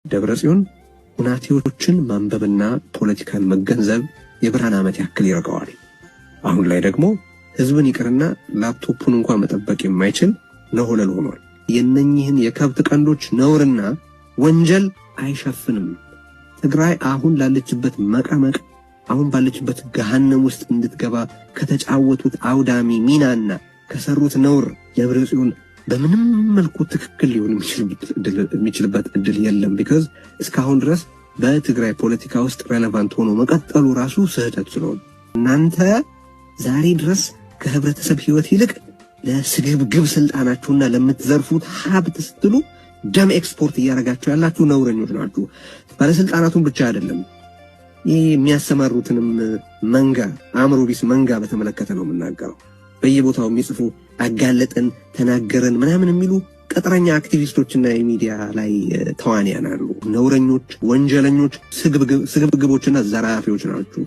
ደብረጽዮን ሁናቴዎችን ማንበብና ፖለቲካን መገንዘብ የብርሃን ዓመት ያክል ይረጋዋል። አሁን ላይ ደግሞ ህዝብን ይቅርና ላፕቶፑን እንኳን መጠበቅ የማይችል ነሆለል ሆኗል። የነኝህን የከብት ቀንዶች ነውርና ወንጀል አይሸፍንም። ትግራይ አሁን ላለችበት መቀመቅ አሁን ባለችበት ገሃነም ውስጥ እንድትገባ ከተጫወቱት አውዳሚ ሚናና ከሰሩት ነውር ደብረጽዮን በምንም መልኩ ትክክል ሊሆን የሚችልበት እድል የለም። ቢካዝ እስካሁን ድረስ በትግራይ ፖለቲካ ውስጥ ሬሌቫንት ሆኖ መቀጠሉ ራሱ ስህተት ስለሆነ እናንተ ዛሬ ድረስ ከህብረተሰብ ህይወት ይልቅ ለስግብግብ ስልጣናችሁና ለምትዘርፉት ሀብት ስትሉ ደም ኤክስፖርት እያደረጋችሁ ያላችሁ ነውረኞች ናችሁ። ባለስልጣናቱን ብቻ አይደለም የሚያሰማሩትንም መንጋ አእምሮ ቢስ መንጋ በተመለከተ ነው የምናገረው። በየቦታው የሚጽፉ አጋለጠን ተናገረን ምናምን የሚሉ ቀጥረኛ አክቲቪስቶችና የሚዲያ ላይ ተዋንያን አሉ። ነውረኞች፣ ወንጀለኞች፣ ስግብግቦችና ዘራፊዎች ናችሁ።